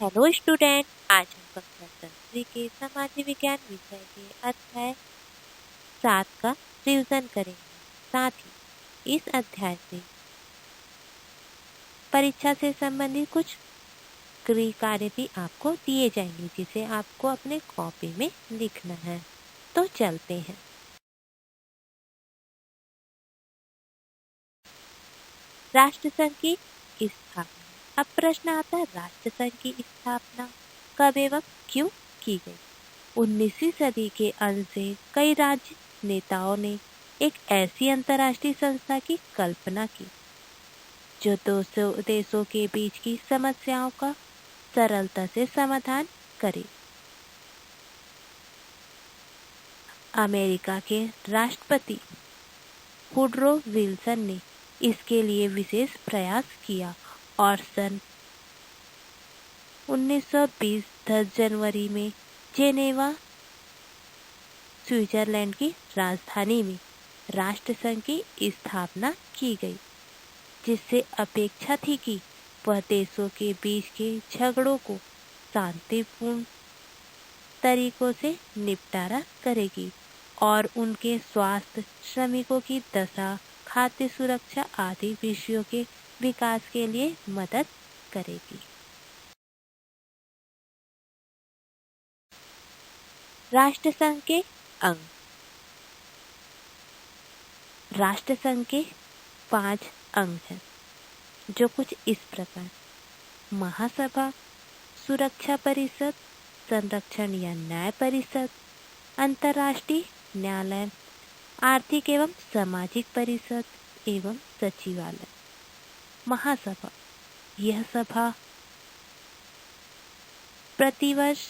Hello student, आज हम कक्षा 10वीं के सामाजिक विज्ञान विषय के अध्याय 7 का रिवीजन करेंगे। साथ ही इस अध्याय से परीक्षा से संबंधित कुछ गृह कार्य भी आपको दिए जाएंगे, जिसे आपको अपने कॉपी में लिखना है। तो चलते हैं। राष्ट्रसंघ की स्थापना। अब प्रश्न आता है, राष्ट्रसंघ की स्थापना कब एवं क्यों की गई? 19वीं सदी के अंत से कई राज्य नेताओं ने एक ऐसी अंतर्राष्ट्रीय संस्था की कल्पना की जो 200 देशों के बीच की समस्याओं का सरलता से समाधान करे। अमेरिका के राष्ट्रपति वुडरो विल्सन ने इसके लिए विशेष प्रयास किया और सन 1920 10 जनवरी में जेनेवा, स्विट्जरलैंड की राजधानी में राष्ट्रसंघ की स्थापना की गई, जिससे अपेक्षा थी कि वह देशों के बीच के झगड़ों को शांतिपूर्ण तरीकों से निपटारा करेगी और उनके स्वास्थ्य, श्रमिकों की दशा, खाद्य सुरक्षा आदि विषयों के विकास के लिए मदद करेगी। राष्ट्रसंघ के अंग। राष्ट्रसंघ के 5 अंग हैं, जो कुछ इस प्रकार: महासभा, सुरक्षा परिषद, संरक्षण या न्याय परिषद, अंतर्राष्ट्रीय न्यायालय, आर्थिक एवं सामाजिक परिषद एवं सचिवालय। महासभा, यह सभा प्रतिवर्ष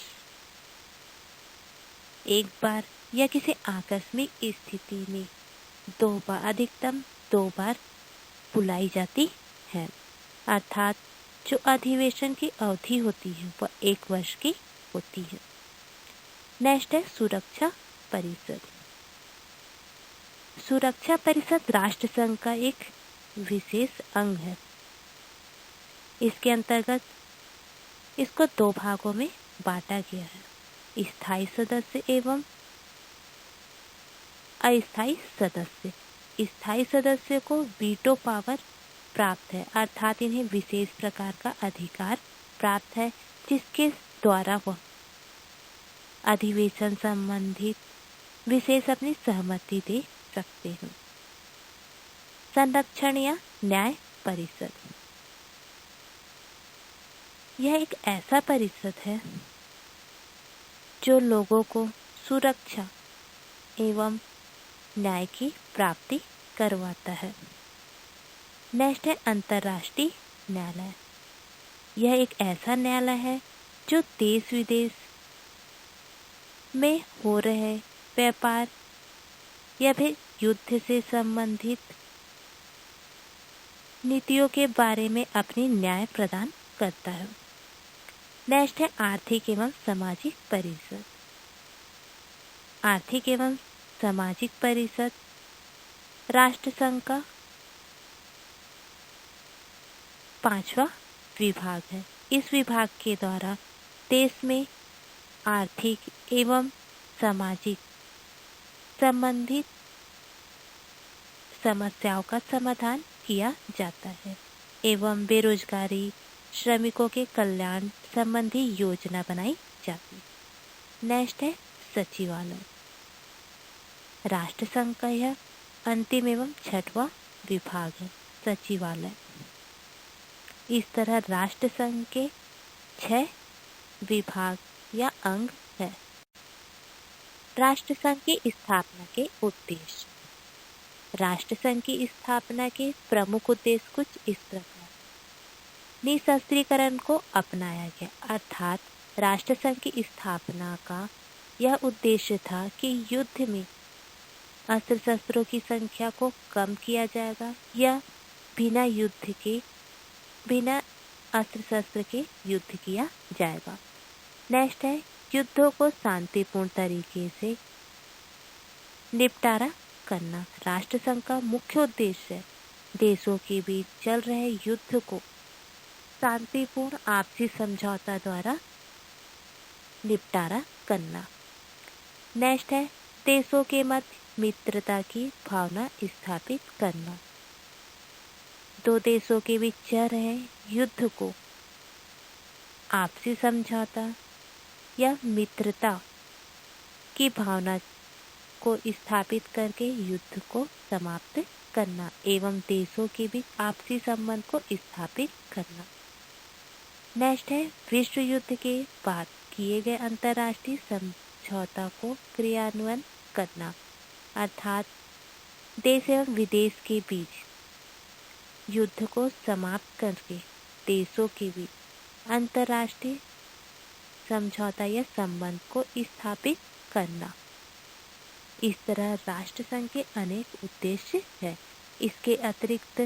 एक बार या किसी आकस्मिक स्थिति में अधिकतम 2 बार बुलाई जाती है, अर्थात जो अधिवेशन की अवधि होती है वह 1 वर्ष की होती है। नेक्स्ट है सुरक्षा परिषद। सुरक्षा परिषद राष्ट्रसंघ का एक विशेष अंग है। इसके अंतर्गत इसको 2 भागों में बांटा गया है: स्थायी सदस्य एवं अस्थायी सदस्य। स्थायी सदस्य को वीटो पावर प्राप्त है, अर्थात इन्हें विशेष प्रकार का अधिकार प्राप्त है, जिसके द्वारा वह अधिवेशन संबंधित विशेष अपनी सहमति दे सकते हैं। संरक्षण या न्याय परिषद, यह एक ऐसा परिषद है जो लोगों को सुरक्षा एवं न्याय की प्राप्ति करवाता है। नेक्स्ट है अंतर्राष्ट्रीय न्यायालय। यह एक ऐसा न्यायालय है जो देश विदेश में हो रहे व्यापार या फिर युद्ध से संबंधित नीतियों के बारे में अपनी न्याय प्रदान करता है। नेक्स्ट है आर्थिक एवं सामाजिक परिषद। आर्थिक एवं सामाजिक परिषद राष्ट्रसंघ का 5वां विभाग है। इस विभाग के द्वारा देश में आर्थिक एवं सामाजिक संबंधित समस्याओं का समाधान किया जाता है एवं बेरोजगारी, श्रमिकों के कल्याण संबंधी योजना बनाई जाती है। नेक्स्ट है सचिवालय। राष्ट्रसंघ का यह अंतिम एवं 6वां विभाग है, सचिवालय। इस तरह राष्ट्रसंघ के 6 विभाग या अंग है। राष्ट्रसंघ की स्थापना के उद्देश्य। राष्ट्रसंघ की स्थापना के प्रमुख उद्देश्य कुछ इस प्रकार: निशस्त्रीकरण को अपनाया गया, अर्थात राष्ट्रसंघ की स्थापना का यह उद्देश्य था कि युद्ध में अस्त्र शस्त्रों की संख्या को कम किया जाएगा या बिना अस्त्र शस्त्र के युद्ध किया जाएगा। नेक्स्ट है युद्धों को शांतिपूर्ण तरीके से निपटारा करना। राष्ट्रसंघ का मुख्य उद्देश्य है देशों के बीच चल रहे युद्ध को शांतिपूर्ण आपसी समझौता द्वारा निपटारा करना। नेक्स्ट है देशों के मध्य मित्रता की भावना स्थापित करना। दो देशों के बीच चल रहे युद्ध को आपसी समझौता या मित्रता की भावना को स्थापित करके युद्ध को समाप्त करना एवं देशों के बीच आपसी संबंध को स्थापित करना। नेक्स्ट है विश्व युद्ध के बाद किए गए अंतर्राष्ट्रीय समझौता को क्रियान्वयन करना, अर्थात देश एवं विदेश के बीच युद्ध को समाप्त करके देशों के बीच अंतर्राष्ट्रीय समझौता या संबंध को स्थापित करना। इस तरह राष्ट्रसंघ के अनेक उद्देश्य हैं। इसके अतिरिक्त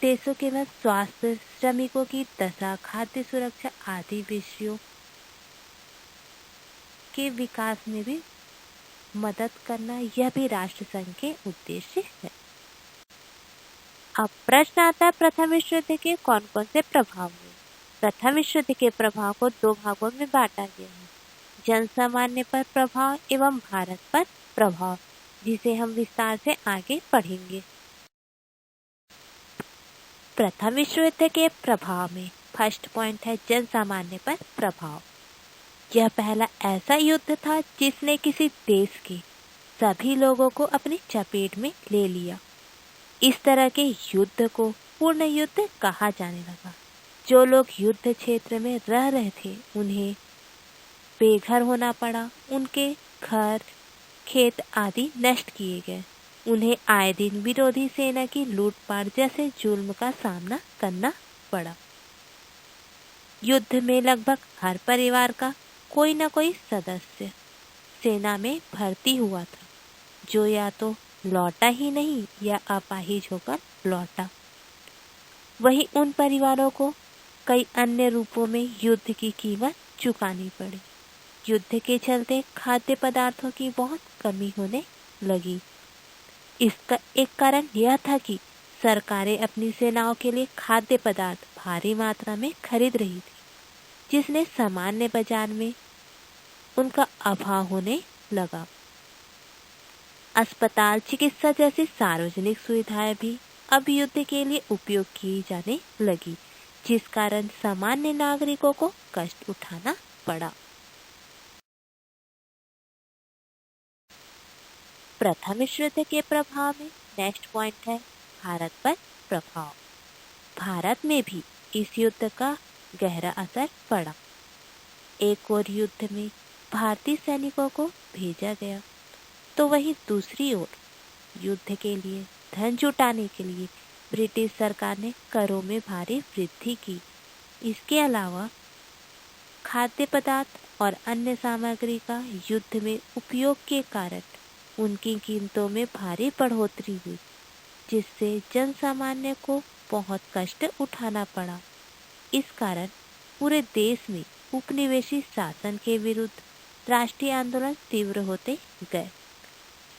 देशों के मध्य स्वास्थ्य, श्रमिकों की दशा, खाद्य सुरक्षा आदि विषयों के विकास में भी मदद करना, यह भी राष्ट्रसंघ के उद्देश्य है। अब प्रश्न आता है प्रथम विश्व युद्ध के कौन कौन से प्रभाव हुए। प्रथम विश्व युद्ध के प्रभाव को दो भागों में बांटा गया है, जन सामान्य पर प्रभाव एवं भारत पर प्रभाव, जिसे हम विस्तार से आगे पढ़ेंगे। प्रथम विश्व युद्ध के प्रभाव में फर्स्ट पॉइंट है जन सामान्य पर प्रभाव। यह पहला ऐसा युद्ध था जिसने किसी देश के सभी लोगों को अपनी चपेट में ले लिया। इस तरह के युद्ध को पूर्ण युद्ध कहा जाने लगा। जो लोग युद्ध क्षेत्र में रह रहे थे उन्हें बेघर होना पड़ा, उनके घर खेत आदि नष्ट किए गए, उन्हें आए दिन विरोधी सेना की लूटपाट जैसे जुल्म का सामना करना पड़ा। युद्ध में लगभग हर परिवार का कोई न कोई सदस्य सेना में भर्ती हुआ था, जो या तो लौटा ही नहीं या अपाहिज होकर लौटा। वहीं उन परिवारों को कई अन्य रूपों में युद्ध की कीमत चुकानी पड़ी। युद्ध के चलते खाद्य पदार्थों की बहुत कमी होने लगी। इसका एक कारण यह था कि सरकारें अपनी सेनाओं के लिए खाद्य पदार्थ भारी मात्रा में खरीद रही थी, जिसने सामान्य बाजार में उनका अभाव होने लगा। अस्पताल, चिकित्सा जैसी सार्वजनिक सुविधाएं भी अब युद्ध के लिए उपयोग की जाने लगी, जिस कारण सामान्य नागरिकों को कष्ट उठाना पड़ा। प्रथम विश्व युद्ध के प्रभाव में नेक्स्ट पॉइंट है भारत पर प्रभाव। भारत में भी इस युद्ध का गहरा असर पड़ा। एक और युद्ध में भारतीय सैनिकों को भेजा गया, तो वहीं दूसरी ओर युद्ध के लिए धन जुटाने के लिए ब्रिटिश सरकार ने करों में भारी वृद्धि की। इसके अलावा खाद्य पदार्थ और अन्य सामग्री का युद्ध में उपयोग के कारण उनकी कीमतों में भारी बढ़ोतरी हुई, जिससे जन सामान्य को बहुत कष्ट उठाना पड़ा। इस कारण पूरे देश में उपनिवेशी शासन के विरुद्ध राष्ट्रीय आंदोलन तीव्र होते गए।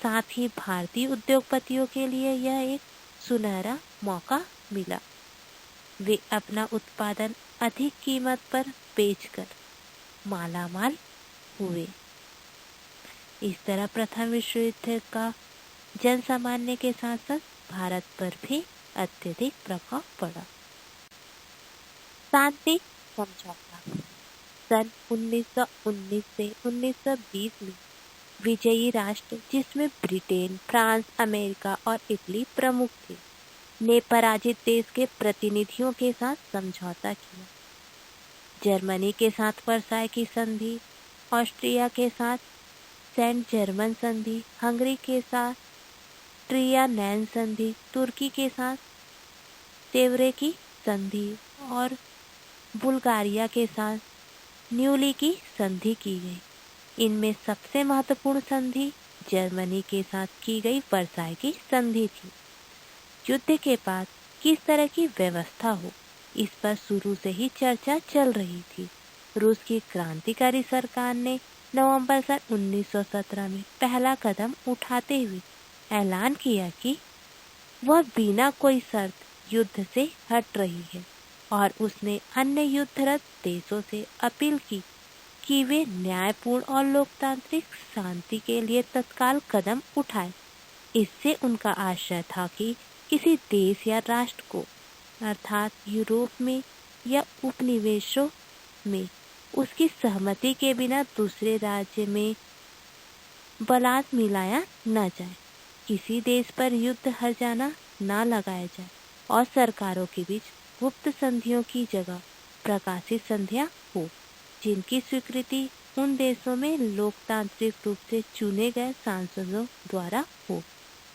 साथ ही भारतीय उद्योगपतियों के लिए यह एक सुनहरा मौका मिला। वे अपना उत्पादन अधिक कीमत पर बेचकर मालामाल हुए। इस तरह प्रथम विश्व युद्ध का जन सामान्य के साथ साथ भारत पर भी अत्यधिक प्रभाव पड़ा। शांति समझौता सन 1919 से 1920 में विजयी राष्ट्र, जिसमें ब्रिटेन, फ्रांस, अमेरिका और इटली प्रमुख थे, ने पराजित देश के प्रतिनिधियों के साथ समझौता किया। जर्मनी के साथ वर्साय की संधि, ऑस्ट्रिया के साथ सेंट जर्मन संधि, हंगरी के साथ ट्रियानैन संधि, तुर्की के साथ सेवरे की संधि और बुल्गारिया के साथ न्यूली की संधि की गई। इनमें सबसे महत्वपूर्ण संधि जर्मनी के साथ की गई वर्साय की संधि थी। युद्ध के बाद किस तरह की व्यवस्था हो, इस पर शुरू से ही चर्चा चल रही थी। रूस की क्रांतिकारी सरकार ने नवंबर सन 1917 में पहला कदम उठाते हुए ऐलान किया कि वह बिना कोई शर्त युद्ध से हट रही है और उसने अन्य युद्धरत देशों से अपील की कि वे न्यायपूर्ण और लोकतांत्रिक शांति के लिए तत्काल कदम उठाए। इससे उनका आशय था कि किसी देश या राष्ट्र को अर्थात यूरोप में या उपनिवेशों में उसकी सहमति के बिना दूसरे राज्य में बलात् मिलाया न जाए, किसी देश पर युद्ध हर्जाना न लगाया जाए और सरकारों के बीच गुप्त संधियों की जगह प्रकाशित संधियां हो, जिनकी स्वीकृति उन देशों में लोकतांत्रिक रूप से चुने गए सांसदों द्वारा हो।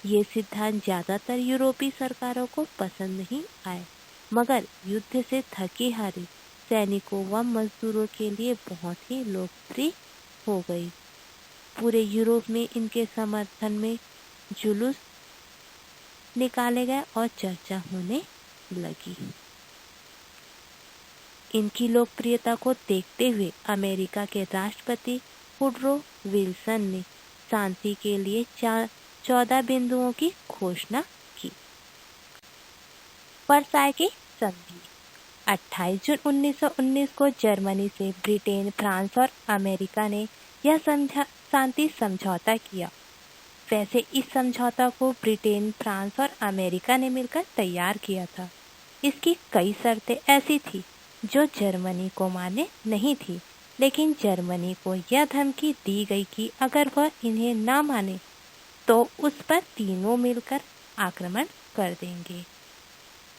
ये सिद्धांत ज्यादातर यूरोपीय सरकारों को पसंद नहीं आए, मगर युद्ध से थकी हारी सैनिकों व मजदूरों के लिए बहुत ही लोकप्रिय हो गई। पूरे यूरोप में इनके समर्थन में जुलूस निकाले गए और चर्चा होने लगी। इनकी लोकप्रियता को देखते हुए अमेरिका के राष्ट्रपति वुडरो विल्सन ने शांति के लिए 14 बिंदुओं की घोषणा की। वर्साय की संधि 28 जून 1919 को जर्मनी से ब्रिटेन, फ्रांस और अमेरिका ने यह शांति समझौता किया। वैसे इस समझौता को ब्रिटेन, फ्रांस और अमेरिका ने मिलकर तैयार किया था। इसकी कई शर्तें ऐसी थी जो जर्मनी को मान्य नहीं थी, लेकिन जर्मनी को यह धमकी दी गई कि अगर वह इन्हें ना माने तो उस पर तीनों मिलकर आक्रमण कर देंगे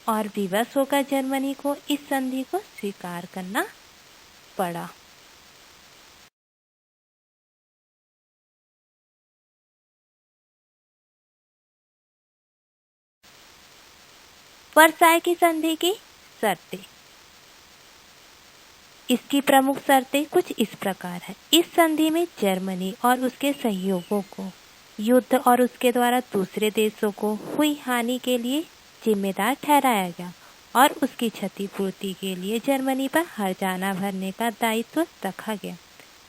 और विवश होकर जर्मनी को इस संधि को स्वीकार करना पड़ा। वर्साय की संधि की शर्तें। इसकी प्रमुख शर्तें कुछ इस प्रकार है। इस संधि में जर्मनी और उसके सहयोगियों को युद्ध और उसके द्वारा दूसरे देशों को हुई हानि के लिए जिम्मेदार ठहराया गया और उसकी क्षतिपूर्ति के लिए जर्मनी पर हर्जाना भरने का दायित्व रखा गया।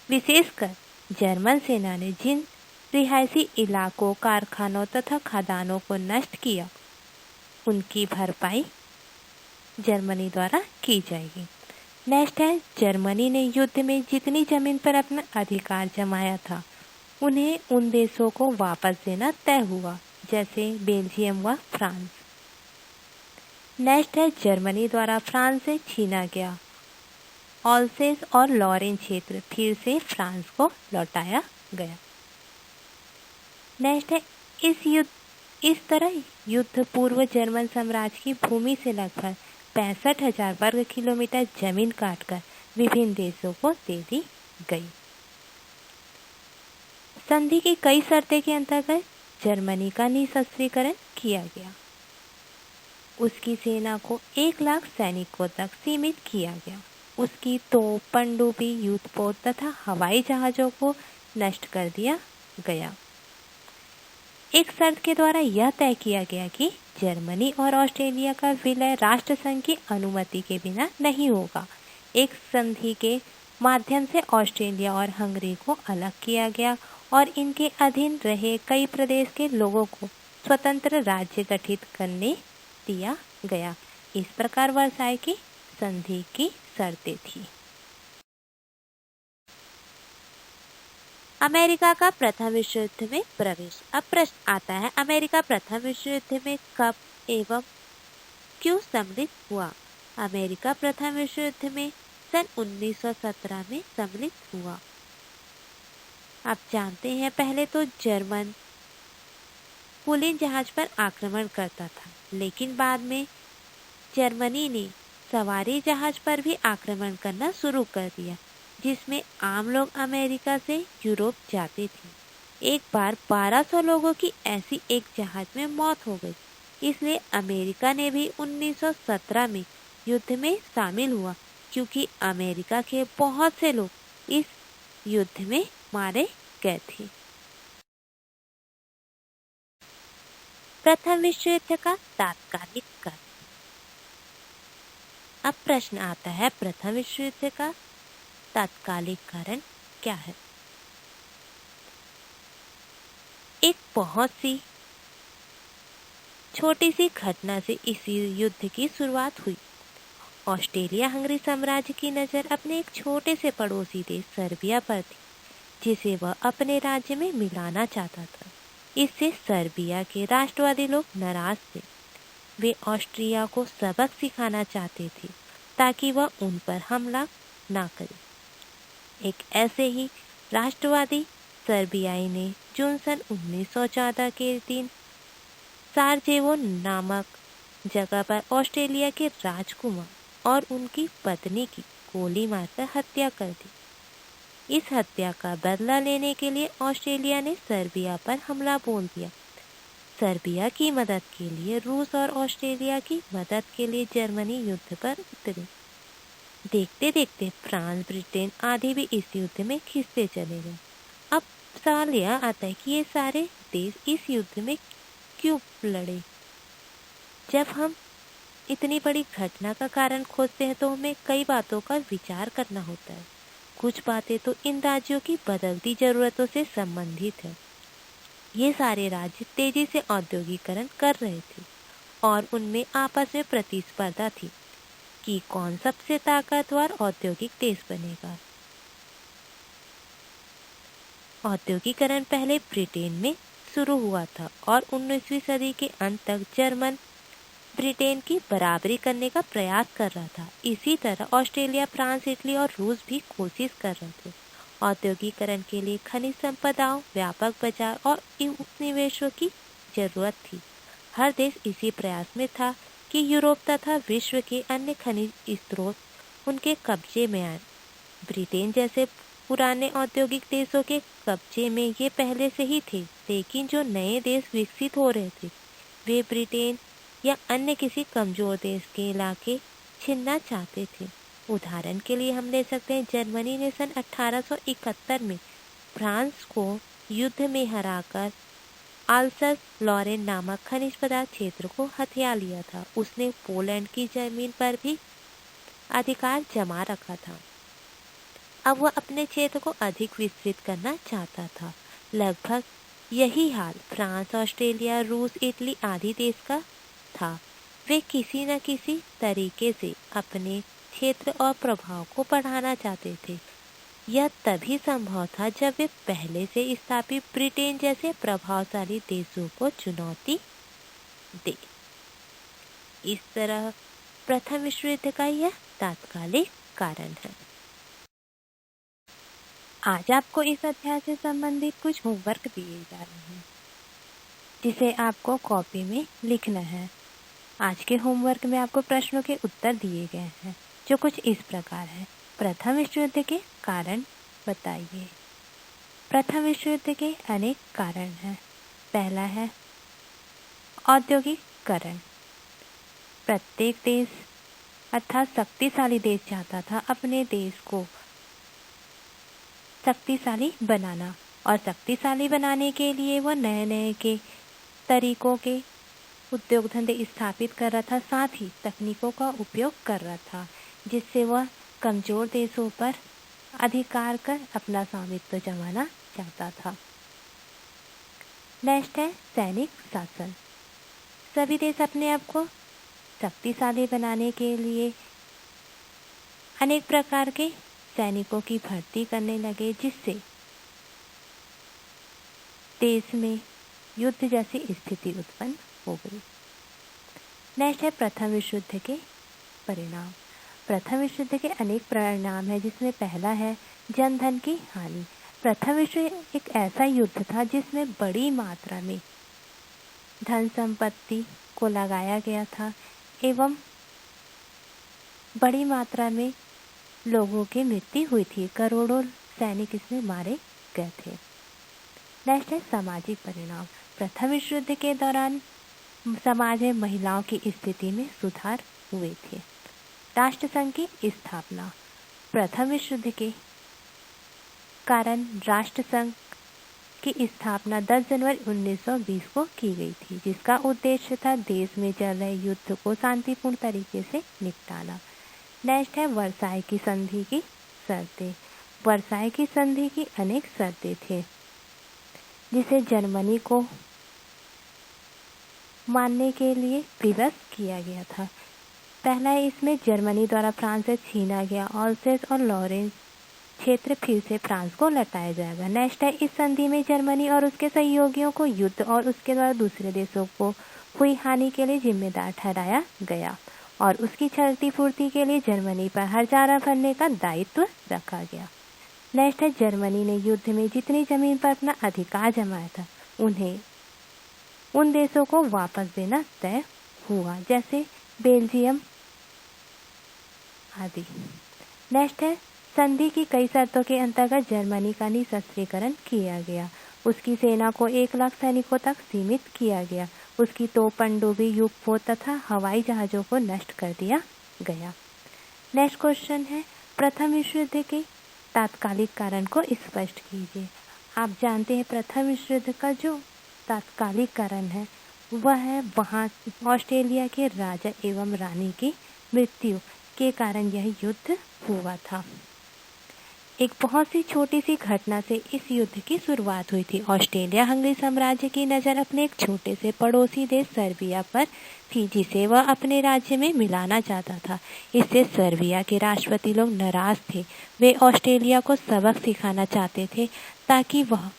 विशेषकर जर्मन सेना ने जिन रिहायशी इलाकों, कारखानों तथा खदानों को नष्ट किया, उनकी भरपाई जर्मनी द्वारा की जाएगी। नेक्स्ट है, जर्मनी ने युद्ध में जितनी जमीन पर अपना अधिकार जमाया था उन्हें उन देशों को वापस देना तय हुआ, जैसे बेल्जियम व फ्रांस। नेक्स्ट है, जर्मनी द्वारा फ्रांस से छीना गया ऑल्सेस और लॉरेन क्षेत्र फिर से फ्रांस को लौटाया गया। नेक्स्ट है, इस तरह युद्ध पूर्व जर्मन साम्राज्य की भूमि से लगभग 65,000 वर्ग किलोमीटर जमीन काटकर विभिन्न देशों को दे दी गई। संधि की कई शर्तें के अंतर्गत जर्मनी का निःशस्त्रीकरण किया गया। उसकी सेना को 1 लाख सैनिकों तक सीमित किया गया। उसकी तोप, पनडुब्बी, युद्धपोत तथा हवाई जहाजों को नष्ट कर दिया गया। एक शर्त के द्वारा यह तय किया गया कि जर्मनी और ऑस्ट्रेलिया का विलय राष्ट्रसंघ की अनुमति के बिना नहीं होगा। एक संधि के माध्यम से ऑस्ट्रेलिया और हंगरी को अलग किया गया और इनके अधीन रहे कई प्रदेश के लोगों को स्वतंत्र राज्य गठित करने दिया गया। इस प्रकार वर्साय की संधि की शर्तें थी। अमेरिका का प्रथम विश्व युद्ध में प्रवेश। अब प्रश्न आता है, अमेरिका प्रथम विश्व युद्ध में कब एवं क्यों सम्मिलित हुआ? अमेरिका प्रथम विश्व युद्ध में सन 1917 में सम्मिलित हुआ। आप जानते हैं, पहले तो जर्मन पुलिन जहाज पर आक्रमण करता था, लेकिन बाद में जर्मनी ने सवारी जहाज पर भी आक्रमण करना शुरू कर दिया, जिसमें आम लोग अमेरिका से यूरोप जाते थे। एक बार 1200 लोगों की ऐसी एक जहाज में मौत हो गई, इसलिए अमेरिका ने भी 1917 में युद्ध में शामिल हुआ, क्योंकि अमेरिका के बहुत से लोग इस युद्ध में मारे गए थे। प्रथम विश्व युद्ध का तात्कालिक कारण। अब प्रश्न आता है, प्रथम विश्व युद्ध का तात्कालिक कारण क्या है? एक बहुत सी छोटी सी घटना से इस युद्ध की शुरुआत हुई। ऑस्ट्रेलिया हंगरी साम्राज्य की नज़र अपने एक छोटे से पड़ोसी देश सर्बिया पर थी, जिसे वह अपने राज्य में मिलाना चाहता था। इससे सर्बिया के राष्ट्रवादी लोग नाराज थे। वे ऑस्ट्रिया को सबक सिखाना चाहते थे ताकि वह उन पर हमला ना करे। एक ऐसे ही राष्ट्रवादी सर्बियाई ने जून सन 1914 के दिन साराजेवो नामक जगह पर ऑस्ट्रेलिया के राजकुमार और उनकी पत्नी की गोली मारकर हत्या कर दी। इस हत्या का बदला लेने के लिए ऑस्ट्रेलिया ने सर्बिया पर हमला बोल दिया। सर्बिया की मदद के लिए रूस और ऑस्ट्रेलिया की मदद के लिए जर्मनी युद्ध पर उतरे। देखते देखते फ्रांस, ब्रिटेन आदि भी इस युद्ध में खिसते चले गए। अब सवाल यह आता है कि ये सारे देश इस युद्ध में क्यों लड़े? जब हम इतनी बड़ी घटना का कारण खोजते हैं तो हमें कई बातों का विचार करना होता है। कुछ बातें तो इन राज्यों की बदलती जरूरतों से संबंधित है। ये सारे राज्य तेजी से औद्योगिकरण कर रहे थे और उनमें आपस में प्रतिस्पर्धा थी कि कौन सबसे ताकतवर औद्योगिक देश बनेगा। औद्योगिकरण पहले ब्रिटेन में शुरू हुआ था और 19वीं सदी के अंत तक जर्मन ब्रिटेन की बराबरी करने का प्रयास कर रहा था। इसी तरह ऑस्ट्रेलिया, फ्रांस, इटली और रूस भी कोशिश कर रहे थे। औद्योगिकरण के लिए खनिज संपदाओं, व्यापक बाजार और उपनिवेशों की जरूरत थी। हर देश इसी प्रयास में था कि यूरोप तथा विश्व के अन्य खनिज स्रोत उनके कब्जे में आए। ब्रिटेन जैसे पुराने औद्योगिक देशों के कब्जे में ये पहले से ही थे, लेकिन जो नए देश विकसित हो रहे थे वे ब्रिटेन या अन्य किसी कमजोर देश के इलाके छीनना चाहते थे। उदाहरण के लिए हम ले सकते हैं, जर्मनी ने सन 1871 में फ्रांस को युद्ध में हराकर आल्सस लॉरेन नामक खनिज पदार्थ क्षेत्र को हथिया लिया था। उसने पोलैंड की जमीन पर भी अधिकार जमा रखा था। अब वह अपने क्षेत्र को अधिक विस्तृत करना चाहता था। लगभग यही हाल फ्रांस, ऑस्ट्रेलिया, रूस, इटली आदि देश का था। वे किसी न किसी तरीके से अपने क्षेत्र और प्रभाव को बढ़ाना चाहते थे। यह तभी संभव था जब वे पहले से स्थापित ब्रिटेन जैसे प्रभावशाली देशों को चुनौती दे। इस तरह प्रथम विश्व युद्ध का यह तात्कालिक कारण है। आज आपको इस अध्याय से संबंधित कुछ होमवर्क दिए जा रहे हैं, जिसे आपको कॉपी में लिखना है। आज के होमवर्क में आपको प्रश्नों के उत्तर दिए गए हैं, जो कुछ इस प्रकार है। प्रथम विश्व युद्ध के कारण बताइए। प्रथम विश्व युद्ध के अनेक कारण हैं। पहला है औद्योगिकरण। प्रत्येक देश अर्थात शक्तिशाली देश चाहता था अपने देश को शक्तिशाली बनाना, और शक्तिशाली बनाने के लिए वह नए नए के तरीकों के उद्योग धंधे स्थापित कर रहा था, साथ ही तकनीकों का उपयोग कर रहा था, जिससे वह कमजोर देशों पर अधिकार कर अपना स्वामित्व जमाना चाहता था। नेक्स्ट है सैनिक शासन। सभी देश अपने आप को शक्तिशाली बनाने के लिए अनेक प्रकार के सैनिकों की भर्ती करने लगे, जिससे देश में युद्ध जैसी स्थिति उत्पन्न हो गई। नेक्स्ट है प्रथम विश्व युद्ध के परिणाम। प्रथम विश्व युद्ध के अनेक परिणाम हैं, जिसमें पहला है जनधन की हानि। प्रथम विश्व एक ऐसा युद्ध था जिसमें बड़ी मात्रा में धन संपत्ति को लगाया गया था एवं बड़ी मात्रा में लोगों की मृत्यु हुई थी। करोड़ों सैनिक इसमें मारे गए थे। नेक्स्ट है सामाजिक परिणाम। प्रथम विश्व युद्ध के दौरान समाज में महिलाओं की स्थिति में सुधार हुए थे। राष्ट्रसंघ की स्थापना। प्रथम विश्व युद्ध के कारण राष्ट्रसंघ की स्थापना 10 जनवरी 1920 को की गई थी, जिसका उद्देश्य था देश में चल रहे युद्ध को शांतिपूर्ण तरीके से निपटाना। नेक्स्ट है वर्साई की संधि की शर्तें। वर्साई की संधि की अनेक शर्तें थे, जिसे जर्मनी को मानने के लिए विवश किया गया था। पहला है, इसमें जर्मनी द्वारा फ्रांस से छीना गया ऑल्सेस और लॉरेंस क्षेत्र फिर से फ्रांस को लौटाया जाएगा। नेक्स्ट है, इस संधि में जर्मनी और उसके सहयोगियों को युद्ध और उसके द्वारा दूसरे देशों को हुई हानि के लिए जिम्मेदार ठहराया गया और उसकी क्षतिपूर्ति के लिए जर्मनी पर हर्जाना भरने का दायित्व रखा गया। नेक्स्ट है, जर्मनी ने युद्ध में जितनी जमीन पर अपना अधिकार जमाया था उन्हें उन देशों को वापस देना तय हुआ, जैसे बेल्जियम आदि। नेक्स्ट है, संधि की कई शर्तों के अंतर्गत जर्मनी का निशस्त्रीकरण किया गया। उसकी सेना को 1 लाख सैनिकों तक सीमित किया गया। उसकी तोप, पनडुब्बी, युद्धपोत तथा हवाई जहाज़ों को नष्ट कर दिया गया। नेक्स्ट क्वेश्चन है, प्रथम विश्व युद्ध के तात्कालिक कारण को स्पष्ट कीजिए। आप जानते हैं प्रथम विश्व युद्ध का जो तात्कालिक कारण है वह है वहाँ ऑस्ट्रेलिया के राजा एवं रानी की मृत्यु के कारण यह युद्ध हुआ था। एक बहुत सी छोटी सी घटना से इस युद्ध की शुरुआत हुई थी। ऑस्ट्रेलिया हंगरी साम्राज्य की नज़र अपने एक छोटे से पड़ोसी देश सर्बिया पर थी, जिसे वह अपने राज्य में मिलाना चाहता था। इससे सर्बिया के राष्ट्रपति लोग नाराज थे। वे ऑस्ट्रेलिया को सबक सिखाना चाहते थे ताकि वह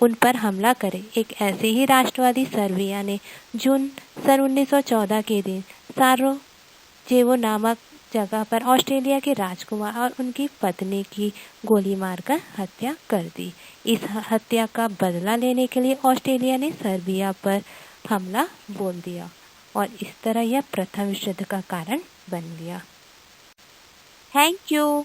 उन पर हमला करे। एक ऐसे ही राष्ट्रवादी सर्बिया ने जून सन 1914 के दिन साराजेवो नामक जगह पर ऑस्ट्रेलिया के राजकुमार और उनकी पत्नी की गोली मारकर हत्या कर दी। इस हत्या का बदला लेने के लिए ऑस्ट्रेलिया ने सर्बिया पर हमला बोल दिया और इस तरह यह प्रथम विश्व युद्ध का कारण बन गया। Thank you.